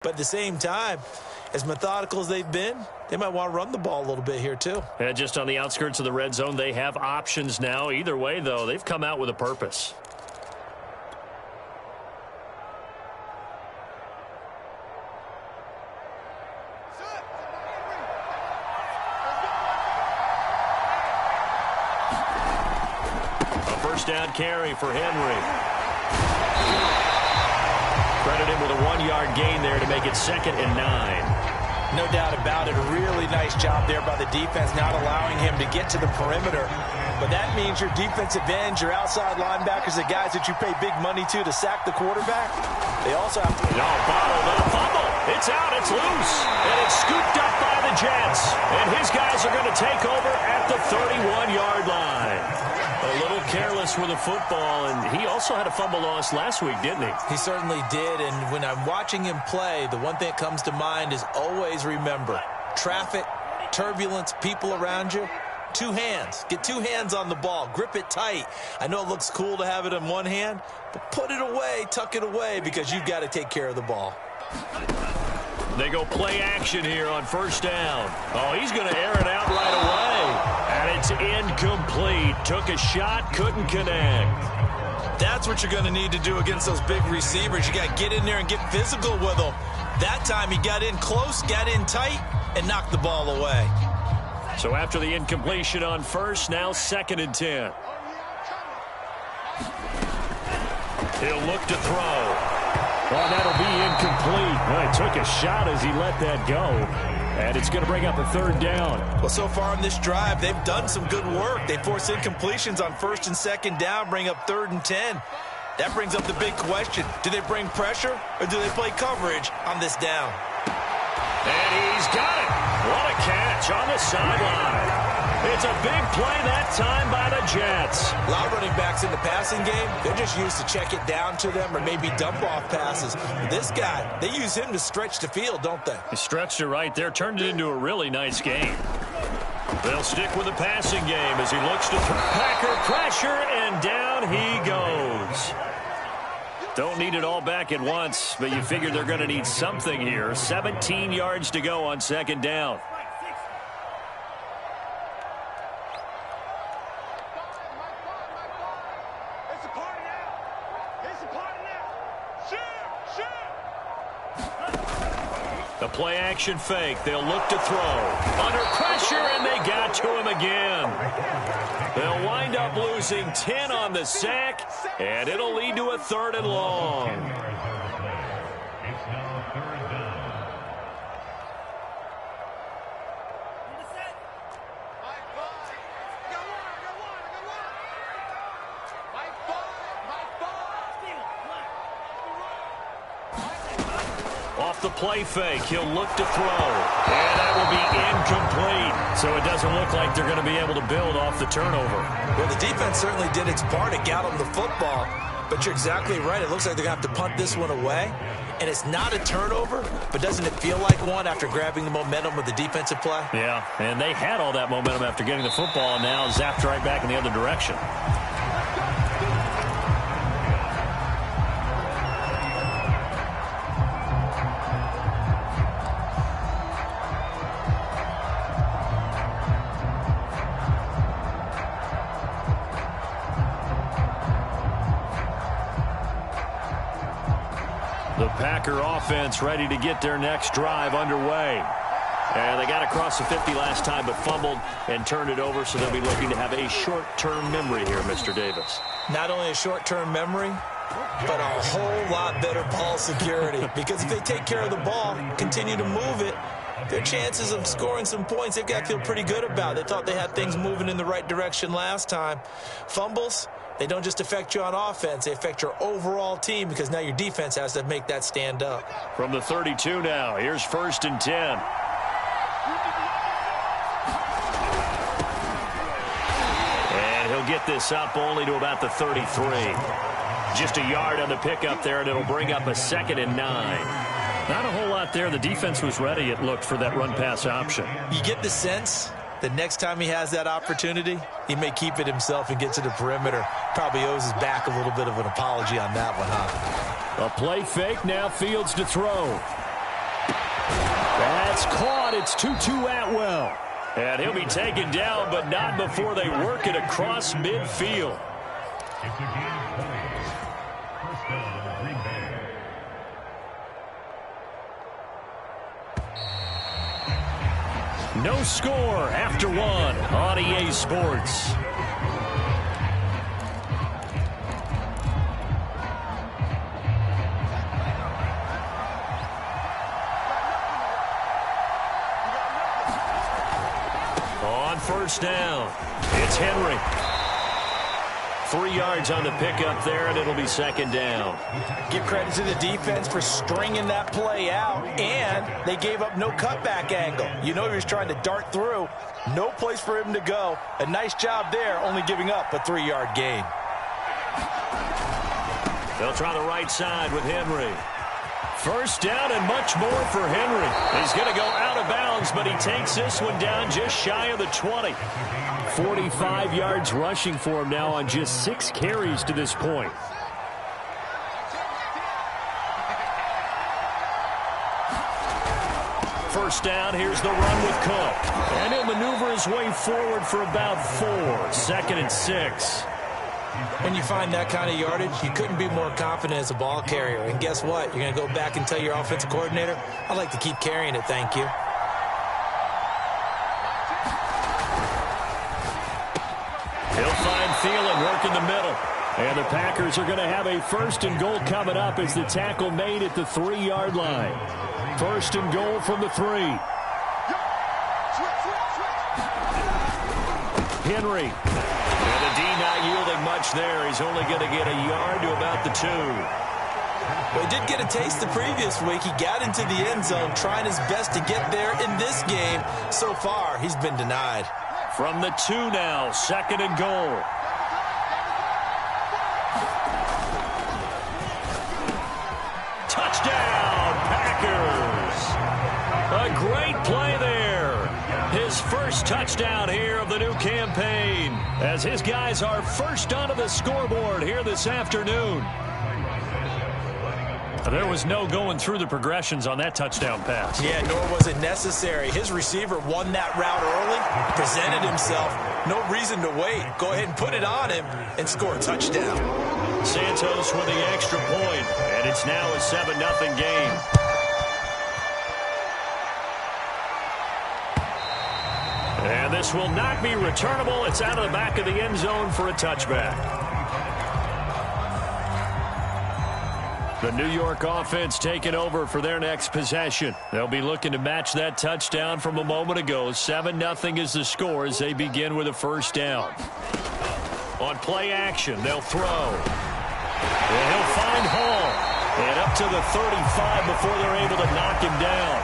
But at the same time, as methodical as they've been, they might want to run the ball a little bit here too. And just on the outskirts of the red zone, they have options now. Either way, though, they've come out with a purpose. A first down carry for Henry. Credit him with a 1-yard gain there to make it 2nd and 9. No doubt about it. A really nice job there by the defense, not allowing him to get to the perimeter. But that means your defensive ends, your outside linebackers, the guys that you pay big money to sack the quarterback, they also have to... No, bottled up. Fumble. It's out. It's loose. And it's scooped up by the Jets. And his guys are going to take over at the 31-yard line. A little careless with the football, and he also had a fumble loss last week, didn't he? He certainly did, and when I'm watching him play, the one thing that comes to mind is always remember, traffic, turbulence, people around you, 2 hands. Get 2 hands on the ball. Grip it tight. I know it looks cool to have it in one hand, but put it away, tuck it away, because you've got to take care of the ball. They go play action here on first down. Oh, he's going to air it out right away. And it's incomplete. Took a shot, couldn't connect. That's what you're going to need to do against those big receivers. You got to get in there and get physical with them. That time he got in close, got in tight, and knocked the ball away. So after the incompletion on first, now 2nd and 10. He'll look to throw. Well, that'll be incomplete. Well, he took a shot as he let that go. And it's going to bring up a 3rd down. Well, so far in this drive, they've done some good work. They force incompletions on 1st and 2nd down, bring up 3rd and 10. That brings up the big question. Do they bring pressure or do they play coverage on this down? And he's got it. What a catch on the sideline. It's a big play that time by the Jets. A lot of running backs in the passing game, they're just used to check it down to them or maybe dump off passes. This guy, they use him to stretch the field, don't they? He stretched it right there, turned it into a really nice game. They'll stick with the passing game as he looks to Packer pressure, and down he goes. Don't need it all back at once, but you figure they're going to need something here. 17 yards to go on 2nd down. The play action fake. They'll look to throw. Under pressure, and they got to him again. They'll wind up losing 10 on the sack, and it'll lead to a 3rd and long. Off the play fake, he'll look to throw. And that will be incomplete. So it doesn't look like they're going to be able to build off the turnover. Well, the defense certainly did its part. It got them the football. But you're exactly right. It looks like they're going to have to punt this one away. And it's not a turnover, but doesn't it feel like one after grabbing the momentum with the defensive play? Yeah, and they had all that momentum after getting the football, and now zapped right back in the other direction. The Packer offense ready to get their next drive underway. And they got across the 50 last time but fumbled and turned it over, so they'll be looking to have a short-term memory here, Mr. Davis. Not only a short-term memory, but a whole lot better ball security. Because if they take care of the ball, continue to move it, their chances of scoring some points, they've got to feel pretty good about. They thought they had things moving in the right direction last time. Fumbles, they don't just affect you on offense, they affect your overall team because now your defense has to make that stand up. From the 32 now, here's 1st and 10. And he'll get this up only to about the 33. Just a yard on the pickup there, and it'll bring up a 2nd and 9. Not a whole lot there. The defense was ready, it looked, for that run-pass option. You get the sense that next time he has that opportunity, he may keep it himself and get to the perimeter. Probably owes his back a little bit of an apology on that one, huh? A play fake, now Fields to throw. count. It's Tutu Atwell. And he'll be taken down, but not before they work it across midfield. No score after one on EA Sports. On first down, it's Henry. 3 yards on the pickup there, and it'll be second down. Give credit to the defense for stringing that play out, and they gave up no cutback angle. You know he was trying to dart through. No place for him to go. A nice job there, only giving up a 3-yard gain. They'll try the right side with Henry. First down and much more for Henry. He's going to go out of bounds, but he takes this one down just shy of the 20. 45 yards rushing for him now on just 6 carries to this point. First down, here's the run with Cook. And he'll maneuver his way forward for about 4. Second and 6. When you find that kind of yardage, you couldn't be more confident as a ball carrier. And guess what? You're going to go back and tell your offensive coordinator, I'd like to keep carrying it, thank you. He'll find Thielen working the middle. And the Packers are going to have a first and goal coming up as the tackle made at the 3-yard line. First and goal from the 3. Henry. And the D not yielding much there. He's only going to get a yard to about the 2. Well, he did get a taste the previous week. He got into the end zone trying his best to get there in this game. So far, he's been denied. From the 2 now, second and goal. Touchdown, Packers. A great play there. His first touchdown here of the new campaign as his guys are first onto the scoreboard here this afternoon. There was no going through the progressions on that touchdown pass. Yeah, nor was it necessary. His receiver won that route early, presented himself. No reason to wait. Go ahead and put it on him and score a touchdown. Santos with the extra point, and it's now a 7-0 game. And this will not be returnable. It's out of the back of the end zone for a touchback. The New York offense taking over for their next possession. They'll be looking to match that touchdown from a moment ago. 7-0 is the score as they begin with a first down. On play action, they'll throw. And he'll find Hall. And up to the 35 before they're able to knock him down.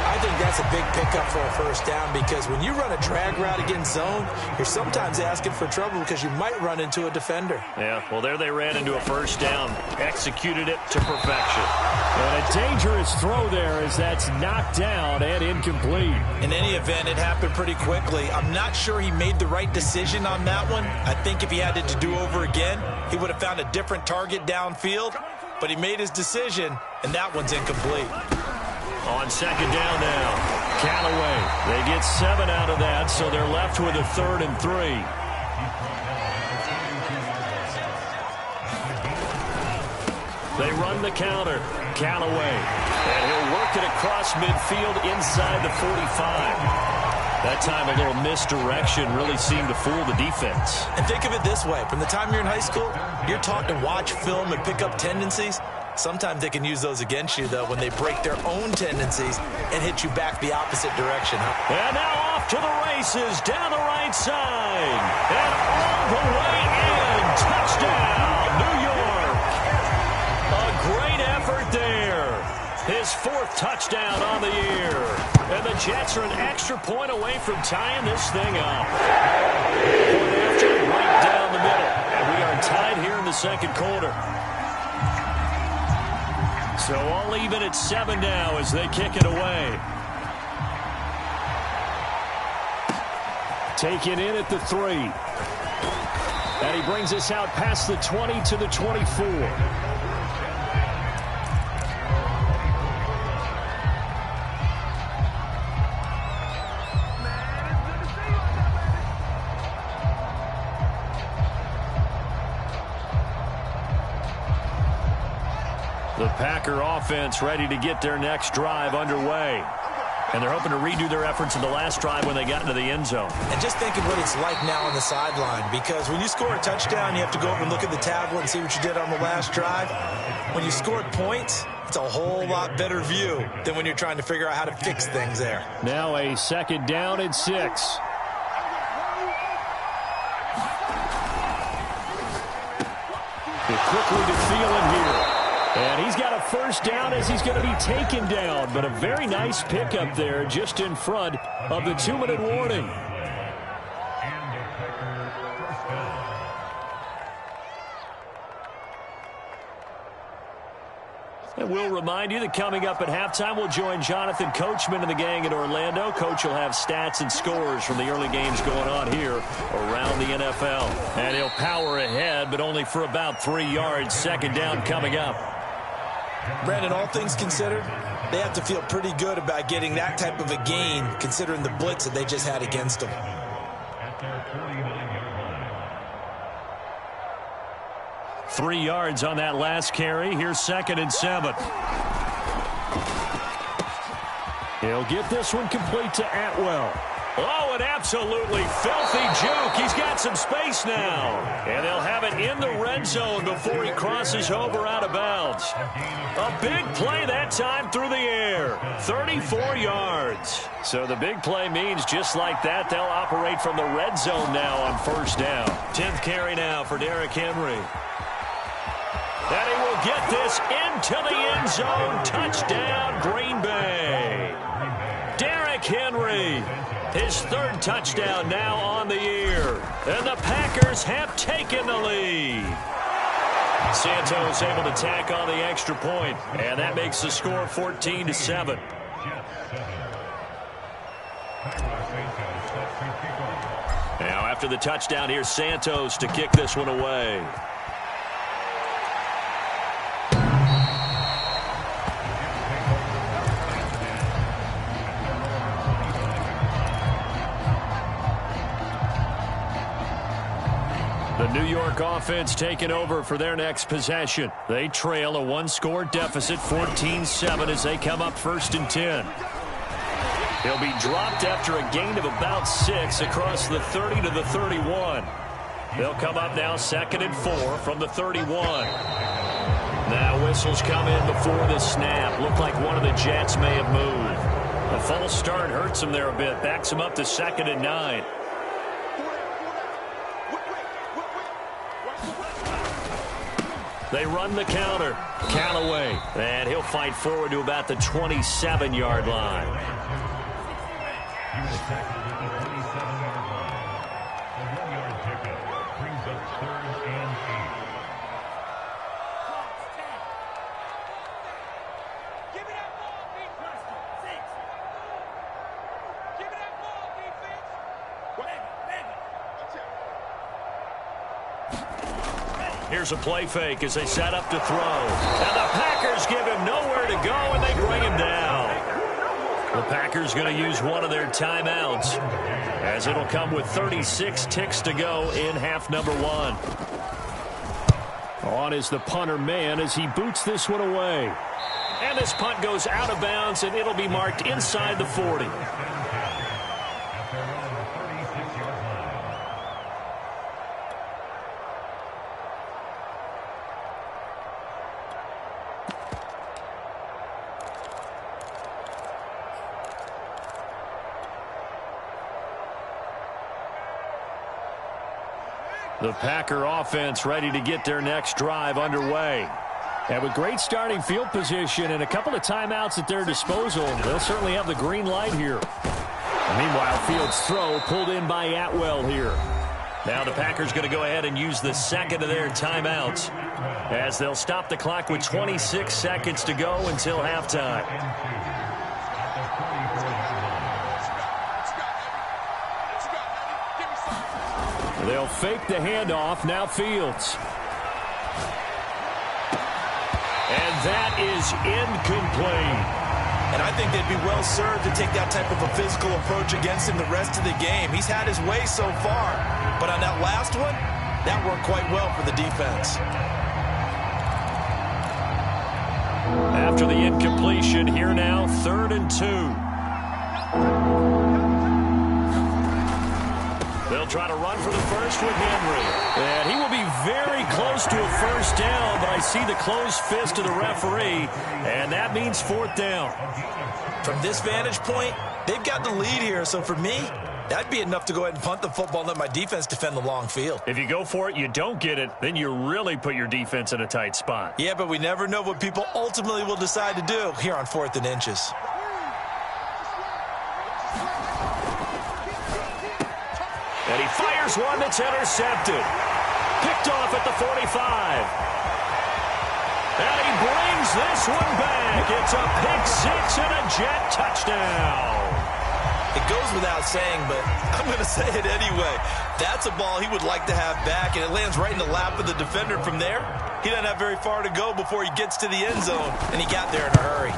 I think that's a big pickup for a first down because when you run a drag route against zone, you're sometimes asking for trouble because you might run into a defender. Yeah, well, there they ran into a first down. Executed it to perfection. And a dangerous throw there as that's knocked down and incomplete. In any event, it happened pretty quickly. I'm not sure he made the right decision on that one. I think if he had it to do over again, he would have found a different target downfield. But he made his decision, and that one's incomplete. On second down now, Callaway. They get 7 out of that, so they're left with a 3rd and 3. They run the counter. Callaway. And he'll work it across midfield inside the 45. That time a little misdirection really seemed to fool the defense. And think of it this way. From the time you're in high school, you're taught to watch film and pick up tendencies. Sometimes they can use those against you, though, when they break their own tendencies and hit you back the opposite direction. And now off to the races, down the right side. And all the way in. Touchdown, New York. A great effort there. His 4th touchdown on the year. And the Jets are an extra point away from tying this thing up. Point after, right down the middle. And we are tied here in the second quarter. So all even at 7 now as they kick it away. Taken in at the 3. And he brings us out past the 20 to the 24. Packer offense ready to get their next drive underway. And they're hoping to redo their efforts in the last drive when they got into the end zone. And just thinking what it's like now on the sideline, because when you score a touchdown, you have to go over and look at the tablet and see what you did on the last drive. When you scored points, it's a whole lot better view than when you're trying to figure out how to fix things there. Now a 2nd down and 6. Quickly to Thielen here. And he's got a 1st down as he's going to be taken down. But a very nice pickup there just in front of the 2-minute warning. And we'll remind you that coming up at halftime, we'll join Jonathan Coachman and the gang in Orlando. Coach will have stats and scores from the early games going on here around the NFL. And he'll power ahead, but only for about 3 yards. 2nd down coming up. Brandon, all things considered, they have to feel pretty good about getting that type of a gain, considering the blitz that they just had against them. 3 yards on that last carry. Here's 2nd and 7. He'll get this one complete to Atwell. Oh, an absolutely filthy juke. He's got some space now. And they'll have it in the red zone before he crosses over out of bounds. A big play that time through the air. 34 yards. So the big play means just like that, they'll operate from the red zone now on 1st down. 10th carry now for Derrick Henry. And he will get this into the end zone. Touchdown, Green Bay. Derrick Henry, his 3rd touchdown now on the year. And the Packers have taken the lead. Santos able to tack on the extra point, and that makes the score 14-7. Now after the touchdown, here's Santos to kick this one away. The New York offense taking over for their next possession. They trail a 1-score deficit, 14-7, as they come up 1st and 10. He'll be dropped after a gain of about 6 across the 30 to the 31. They'll come up now 2nd and 4 from the 31. Now whistles come in before the snap. Looked like one of the Jets may have moved. A false start hurts him there a bit. Backs him up to 2nd and 9. They run the counter. Callaway. And he'll fight forward to about the 27-yard line. Here's a play fake as they set up to throw. And the Packers give him nowhere to go, and they bring him down. The Packers going to use one of their timeouts, as it'll come with 36 ticks to go in half number 1. On is the punter man as he boots this one away. And this punt goes out of bounds, and it'll be marked inside the 40. The Packer offense ready to get their next drive underway. And with great starting field position and a couple of timeouts at their disposal, they'll certainly have the green light here. And meanwhile, Fields' throw pulled in by Atwell here. Now the Packers going to go ahead and use the 2nd of their timeouts, as they'll stop the clock with 26 seconds to go until halftime. They'll fake the handoff. Now Fields. And that is incomplete. And I think they'd be well served to take that type of a physical approach against him the rest of the game. He's had his way so far, but on that last one, that worked quite well for the defense. After the incompletion, here now, 3rd and 2. They'll try to run for the first with Henry. And he will be very close to a first down, but I see the closed fist of the referee, and that means 4th down. From this vantage point, they've got the lead here, so for me, that'd be enough to go ahead and punt the football and let my defense defend the long field. If you go for it, you don't get it, then you really put your defense in a tight spot. Yeah, but we never know what people ultimately will decide to do here on 4th and inches. And he fires one that's intercepted. Picked off at the 45. And he brings this one back. It's a pick six and a Jet touchdown. It goes without saying, but I'm going to say it anyway. That's a ball he would like to have back, and it lands right in the lap of the defender from there. He doesn't have very far to go before he gets to the end zone, and he got there in a hurry.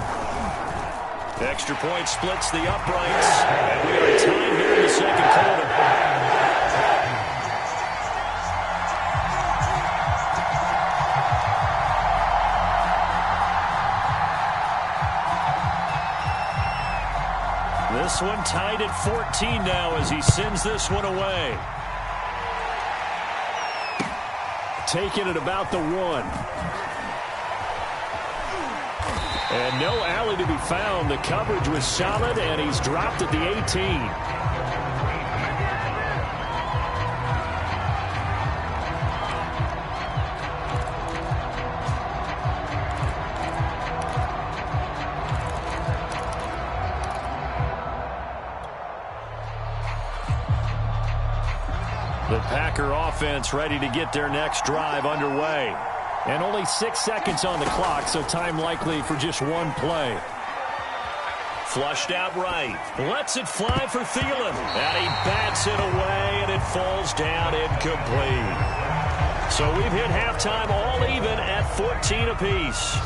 The extra point splits the uprights, and we are tied here in the second quarter. This one tied at 14 now as he sends this one away. Taking it about the 1. And no alley to be found. The coverage was solid, and he's dropped at the 18. The Packer offense ready to get their next drive underway. And only 6 seconds on the clock, so time likely for just one play. Flushed out right. Lets it fly for Thielen. And he bats it away, and it falls down incomplete. So we've hit halftime all even at 14 apiece.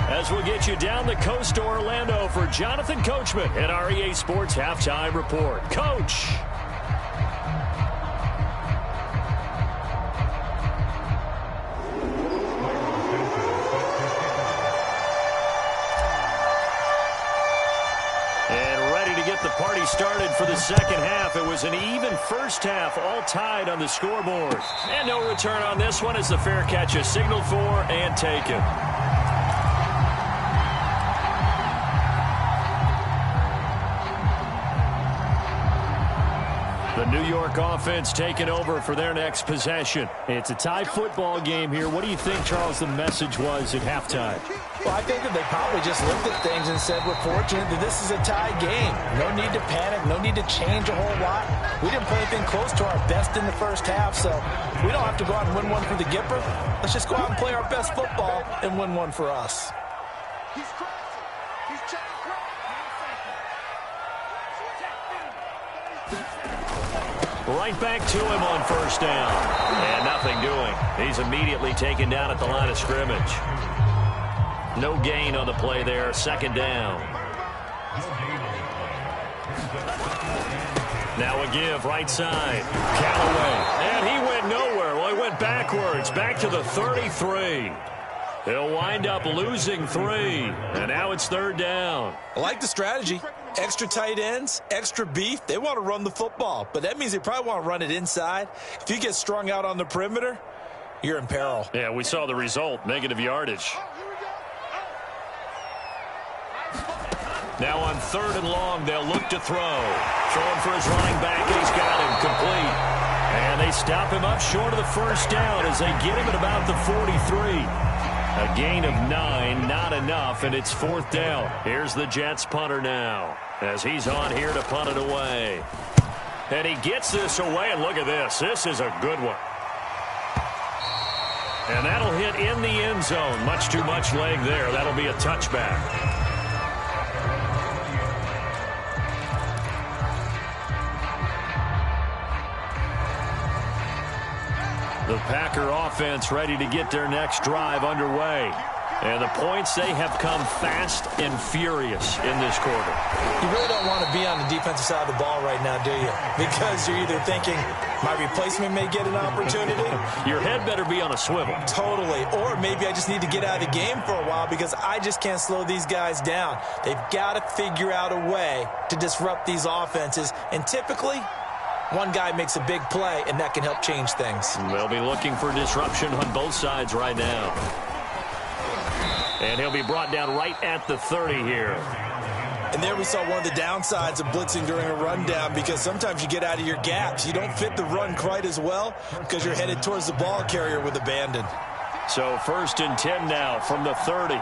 As we'll get you down the coast to Orlando for Jonathan Coachman at our EA Sports Halftime Report. Coach! The party started for the second half. It was an even first half, all tied on the scoreboard. And no return on this one as the fair catch is signaled for and taken. The New York offense taking over for their next possession. It's a tie football game here. What do you think, Charles, the message was at halftime? Well, I think that they probably just looked at things and said, we're fortunate that this is a tie game. No need to panic. No need to change a whole lot. We didn't play anything close to our best in the first half, so we don't have to go out and win one for the Gipper. Let's just go out and play our best football and win one for us. Right back to him on first down. And nothing doing. He's immediately taken down at the line of scrimmage. No gain on the play there. Second down. Now a give right side. Callaway. And he went nowhere. Well, he went backwards. Back to the 33. He'll wind up losing 3. And now it's third down. I like the strategy. Extra tight ends, extra beef. They want to run the football, but that means they probably want to run it inside. If you get strung out on the perimeter, you're in peril. Yeah, we saw the result, negative yardage. Now on third and long, they'll look to throw. Throwing for his running back, and he's got him complete. And they stop him up short of the first down as they get him at about the 43. A gain of 9, not enough, and it's fourth down. Here's the Jets punter now as he's on here to punt it away. And he gets this away, and look at this. This is a good one. And that'll hit in the end zone. Much too much leg there. That'll be a touchback. The Packer offense ready to get their next drive underway. And the points, they have come fast and furious in this quarter. You really don't want to be on the defensive side of the ball right now, do you? Because you're either thinking, my replacement may get an opportunity. Your head better be on a swivel. Totally. Or maybe I just need to get out of the game for a while because I just can't slow these guys down. They've got to figure out a way to disrupt these offenses. And typically, one guy makes a big play, and that can help change things. They'll be looking for disruption on both sides right now. And he'll be brought down right at the 30 here. And there we saw one of the downsides of blitzing during a rundown because sometimes you get out of your gaps. You don't fit the run quite as well because you're headed towards the ball carrier with abandon. So 1st and 10 now from the 30.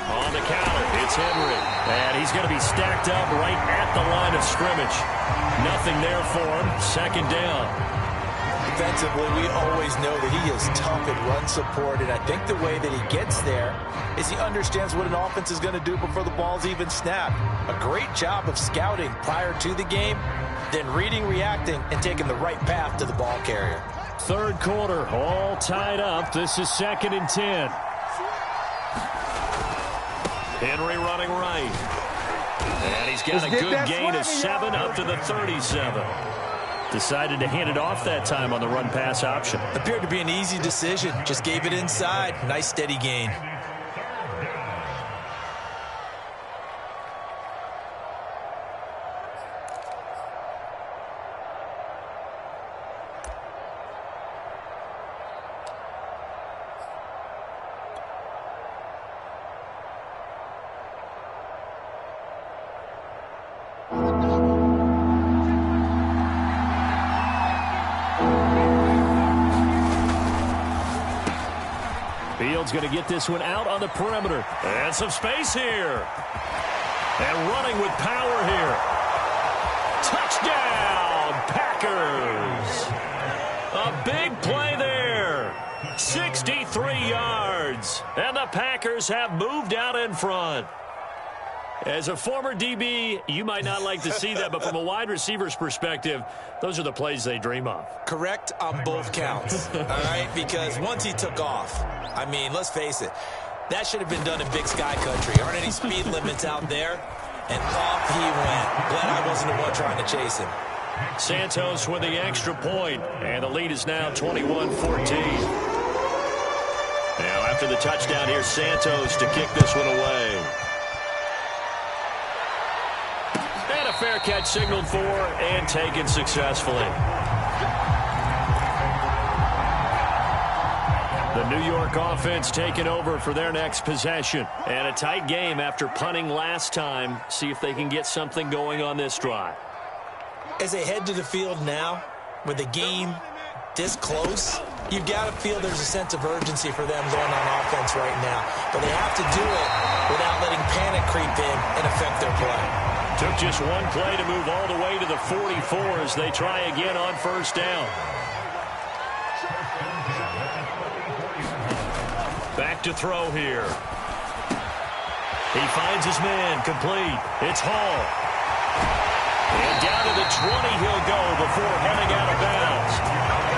On the counter, it's Henry. And he's going to be stacked up right at the line of scrimmage. Nothing there for him. 2nd down. Defensively, we always know that he is tough at run support, and I think the way that he gets there is he understands what an offense is going to do before the ball's even snapped. A great job of scouting prior to the game, then reading, reacting, and taking the right path to the ball carrier. 3rd quarter, all tied up. This is 2nd and 10. Henry running right. And he's got a good gain of 7 up to the 37. Decided to hand it off that time on the run-pass option. Appeared to be an easy decision. Just gave it inside. Nice steady gain. Fields going to get this one out on the perimeter. And some space here. And running with power here. Touchdown, Packers. A big play there. 63 yards. And the Packers have moved out in front. As a former DB, you might not like to see that, but from a wide receiver's perspective, those are the plays they dream of. Correct on both counts, all right? Because once he took off, I mean, let's face it, that should have been done in Big Sky Country. Aren't any speed limits out there? And off he went. Glad I wasn't the one trying to chase him. Santos with the extra point, and the lead is now 21-14. Now, after the touchdown, here's Santos to kick this one away. And a fair catch signaled for and taken successfully. The New York offense taking over for their next possession. And a tight game after punting last time. See if they can get something going on this drive. As they head to the field now, with the game this close, you've got to feel there's a sense of urgency for them going on offense right now. But they have to do it without letting panic creep in and affect their play. Took just one play to move all the way to the 44 as they try again on 1st down. Back to throw here. He finds his man, complete. It's Hall. And down to the 20 he'll go before heading out of bounds.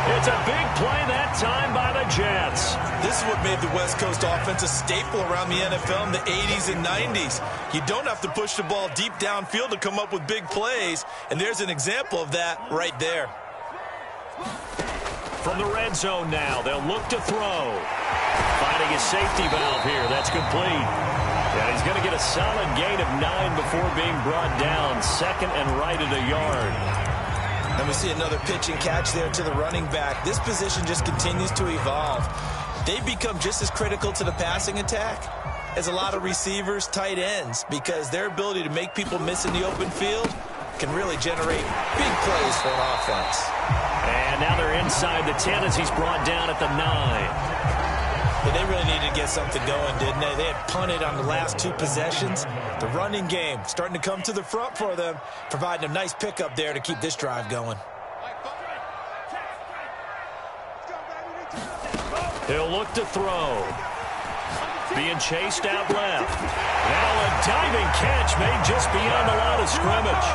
It's a big play that time by the Jets. This is what made the West Coast offense a staple around the NFL in the 80s and 90s. You don't have to push the ball deep downfield to come up with big plays, and there's an example of that right there. From the red zone now, they'll look to throw. Finding his safety valve here. That's complete. And he's going to get a solid gain of 9 before being brought down. 2nd and right at a yard. And we see another pitch and catch there to the running back. This position just continues to evolve. They've become just as critical to the passing attack as a lot of receivers, tight ends, because their ability to make people miss in the open field can really generate big plays for an offense. And now they're inside the 10 as he's brought down at the 9. But they really needed to get something going, didn't they? They had punted on the last 2 possessions. The running game starting to come to the front for them, providing a nice pickup there to keep this drive going. He'll look to throw. Being chased out left. Now a diving catch made just beyond the line of scrimmage.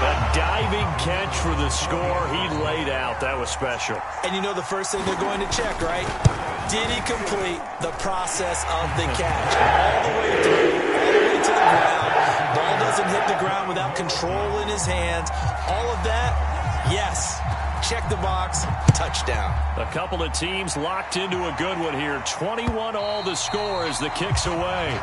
A diving catch for the score he laid out. That was special. And you know the first thing they're going to check, right? Did he complete the process of the catch? All the way through, all the way to the ground. Ball doesn't hit the ground without control in his hands. All of that, yes. Check the box, touchdown. A couple of teams locked into a good one here. 21 all the score as the kick's away.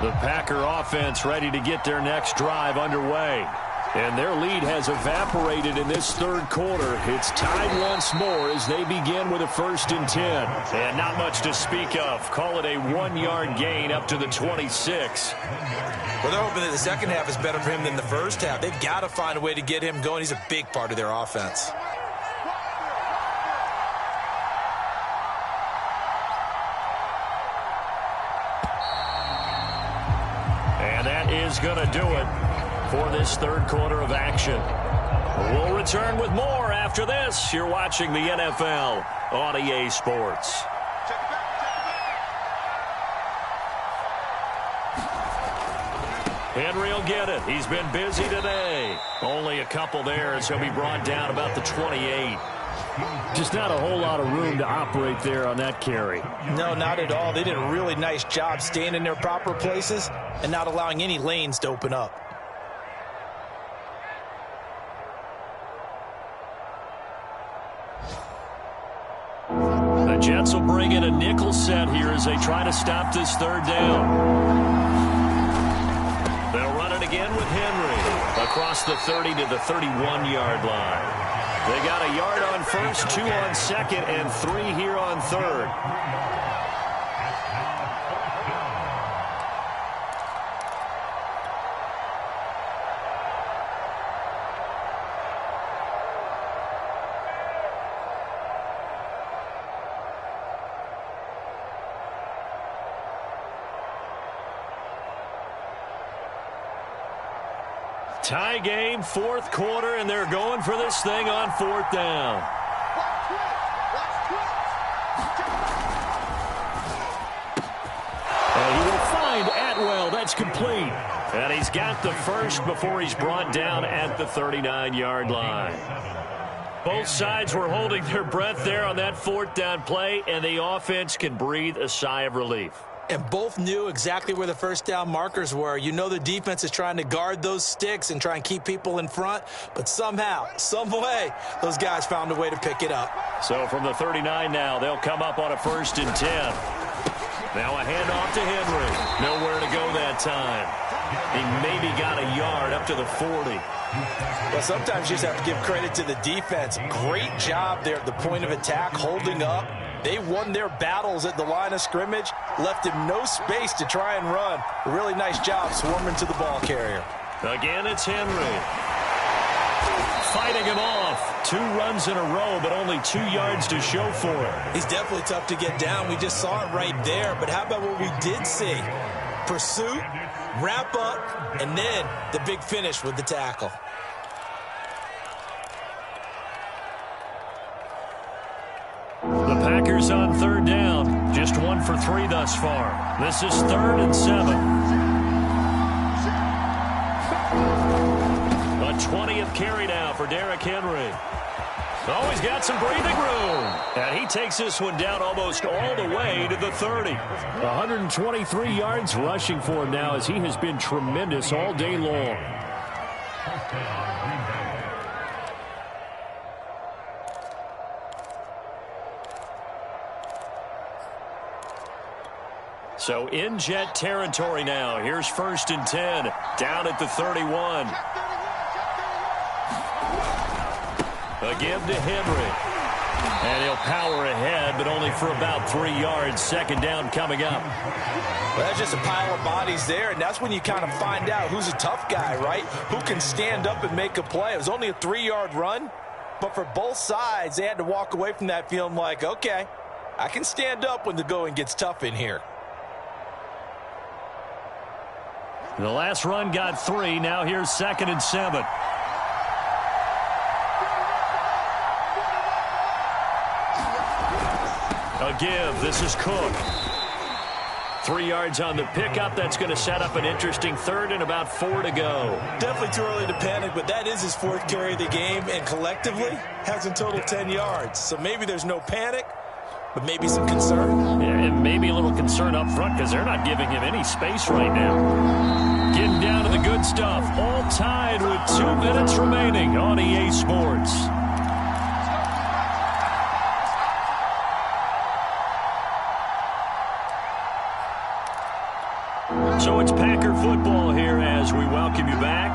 The Packer offense ready to get their next drive underway. And their lead has evaporated in this third quarter. It's tied once more as they begin with a 1st and 10. And not much to speak of. Call it a 1-yard gain up to the 26. Well, they're hoping that the second half is better for him than the first half. They've got to find a way to get him going. He's a big part of their offense. And that is going to do it for this third quarter of action. We'll return with more after this. You're watching the NFL on EA Sports. Henry will get it. He's been busy today. Only a couple there as he'll be brought down about the 28. Just not a whole lot of room to operate there on that carry. No, not at all. They did a really nice job staying in their proper places and not allowing any lanes to open up. The Jets will bring in a nickel set here as they try to stop this third down. They'll run it again with Henry across the 30 to the 31-yard line. They got a yard on first, 2 on second, and 3 here on third. Tie game, fourth quarter, and they're going for this thing on 4th down. And he will find Atwell. That's complete. And he's got the first before he's brought down at the 39-yard line. Both sides were holding their breath there on that 4th down play, and the offense can breathe a sigh of relief. And both knew exactly where the first down markers were. You know the defense is trying to guard those sticks and try and keep people in front. But somehow, some way, those guys found a way to pick it up. So from the 39 now, they'll come up on a 1st and 10. Now a handoff to Henry. Nowhere to go that time. He maybe got a yard up to the 40. Well, sometimes you just have to give credit to the defense. Great job there at the point of attack, holding up. They won their battles at the line of scrimmage, left him no space to try and run. A really nice job swarming to the ball carrier. Again, it's Henry. Fighting him off. 2 runs in a row, but only 2 yards to show for it. He's definitely tough to get down. We just saw it right there. But how about what we did see? Pursuit, wrap up, and then the big finish with the tackle. The Packers on 3rd down. Just 1 for 3 thus far. This is 3rd and 7. A 20th carry now for Derrick Henry. Oh, he's got some breathing room. And he takes this one down almost all the way to the 30. 123 yards rushing for him now as he has been tremendous all day long. So in Jet territory now. Here's 1st and 10. Down at the 31. Again to Henry. And he'll power ahead, but only for about 3 yards. 2nd down coming up. Well, that's just a pile of bodies there, and that's when you kind of find out who's a tough guy, right? Who can stand up and make a play. It was only a 3-yard run, but for both sides, they had to walk away from that feeling like, okay, I can stand up when the going gets tough in here. The last run got 3. Now here's 2nd and 7. A give. This is Cook. 3 yards on the pickup. That's going to set up an interesting third and about 4 to go. Definitely too early to panic, but that is his 4th carry of the game, and collectively has in total 10 yards. So maybe there's no panic, but maybe some concern. Yeah, and maybe a little concern up front because they're not giving him any space right now. Getting down to the good stuff. All tied with 2 minutes remaining on EA Sports. So it's Packer football here as we welcome you back.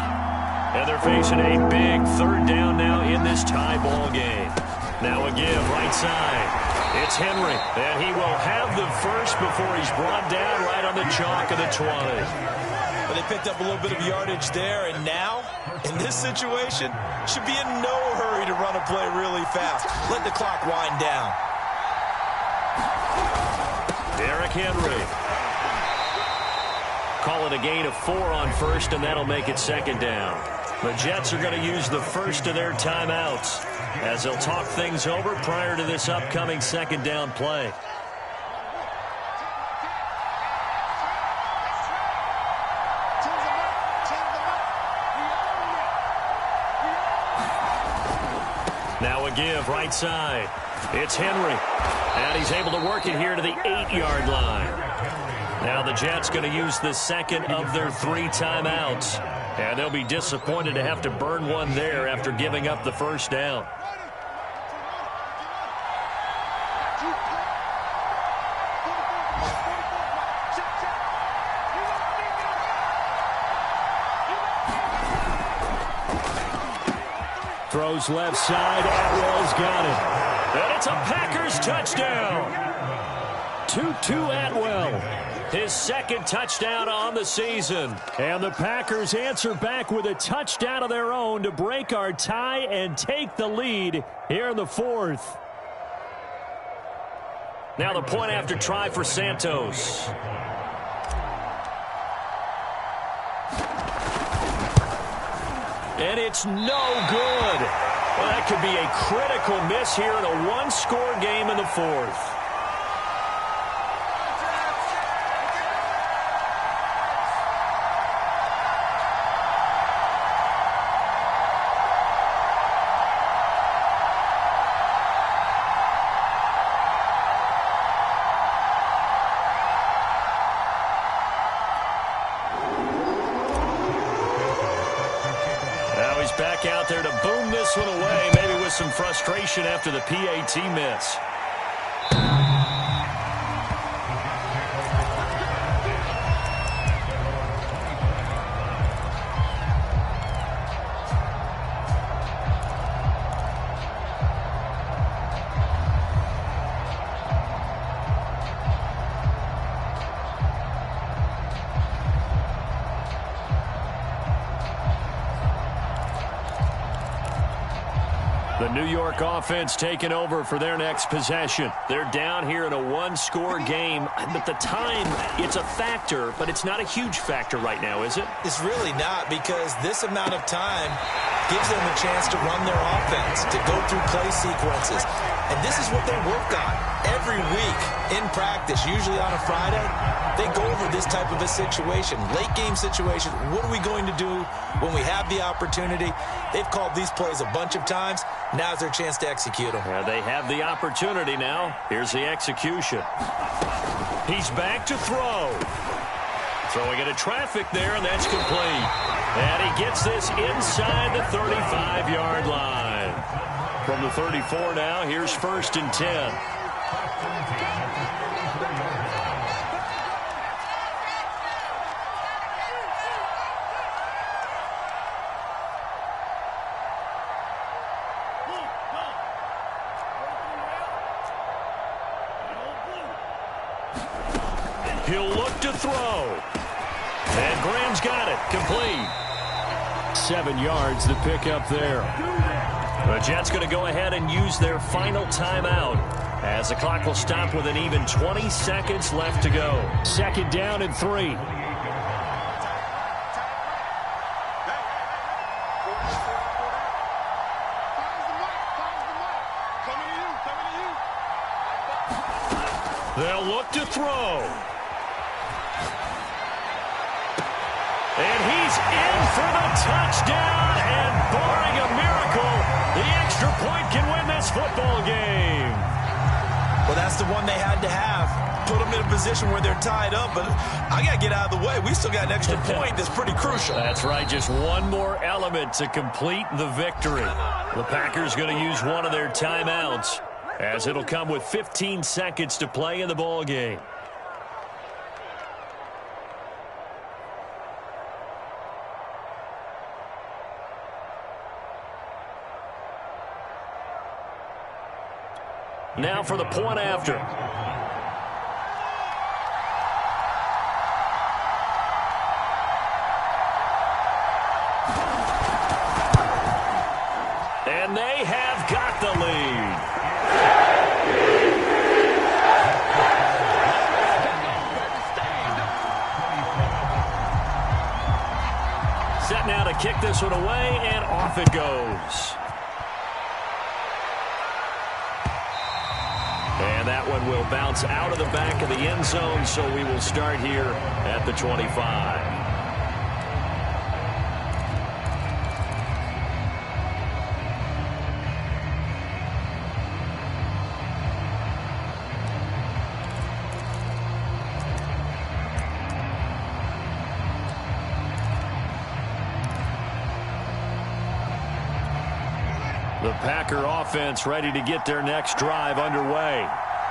And they're facing a big 3rd down now in this tie ball game. Now a give right side. It's Henry, and he will have the first before he's brought down right on the chalk of the 20. But they picked up a little bit of yardage there, and now, in this situation, should be in no hurry to run a play really fast. Let the clock wind down. Derrick Henry. Call it a gain of 4 on first, and that'll make it 2nd down. The Jets are going to use the first of their timeouts as they'll talk things over prior to this upcoming 2nd down play. Now a give right side. It's Henry, and he's able to work it here to the 8-yard line. Now the Jets going to use the 2nd of their 3 timeouts. And they'll be disappointed to have to burn one there after giving up the first down. Throws left side. Atwell's got it. And it's a Packers touchdown. Tutu Atwell. His 2nd touchdown on the season. And the Packers answer back with a touchdown of their own to break our tie and take the lead here in the 4th. Now the point after try for Santos. And it's no good. Well, that could be a critical miss here in a 1-score game in the 4th. Back out there to boom this one away, maybe with some frustration after the PAT miss. The New York offense taking over for their next possession. They're down here in a 1-score game, but the time, it's a factor, but it's not a huge factor right now, is it? It's really not, because this amount of time gives them a chance to run their offense, to go through play sequences. And this is what they work on every week in practice, usually on a Friday. They go over this type of a situation, late game situation. What are we going to do when we have the opportunity? They've called these plays a bunch of times. Now's their chance to execute them. Yeah, they have the opportunity now. Here's the execution. He's back to throw. Throwing into traffic there, and that's complete. And he gets this inside the 35-yard line. From the 34 now, here's 1st and 10. He'll look to throw. And Graham's got it. Complete. 7 yards, the pickup there. The Jets going to go ahead and use their final timeout as the clock will stop with an even 20 seconds left to go. 2nd down and 3. up to throw. And he's in for the touchdown, and barring a miracle, the extra point can win this football game. Well, that's the one they had to have. Put them in a position where they're tied up, but I got to get out of the way. We still got an extra point that's pretty crucial. That's right, just one more element to complete the victory. The Packers going to use one of their timeouts, as it'll come with 15 seconds to play in the ball game. Now for the point after. And they have got the lead. Set now to kick this one away, and off it goes. And that one will bounce out of the back of the end zone, so we will start here at the 25. The Packer offense ready to get their next drive underway.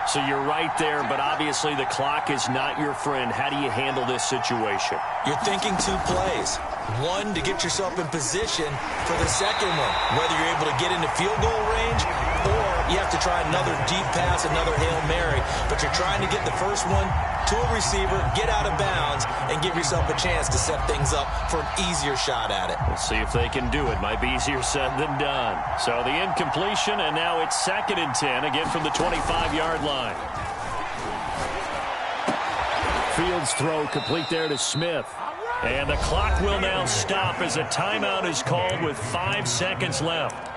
So you're right there, but obviously the clock is not your friend. How do you handle this situation? You're thinking two plays. One, to get yourself in position for the second one, whether you're able to get into field goal range or you have to try another deep pass, another Hail Mary. But you're trying to get the first one to a receiver, get out of bounds, and give yourself a chance to set things up for an easier shot at it. We'll see if they can do it. Might be easier said than done. So the incompletion, and now it's 2nd and 10, again from the 25-yard line. Fields throw complete there to Smith. And the clock will now stop as a timeout is called with 5 seconds left.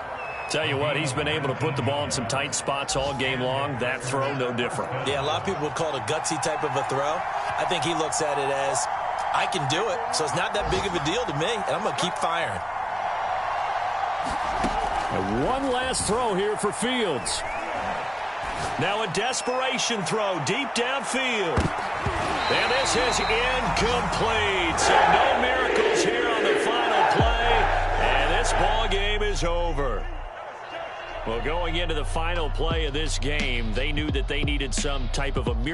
Tell you what, he's been able to put the ball in some tight spots all game long. That throw, no different. Yeah, a lot of people would call it a gutsy type of a throw. I think he looks at it as, I can do it, so it's not that big of a deal to me, and I'm going to keep firing. And one last throw here for Fields. Now a desperation throw deep downfield. And this is incomplete. So no miracles here on the final play. And this ball game is over. Well, going into the final play of this game, they knew that they needed some type of a miracle.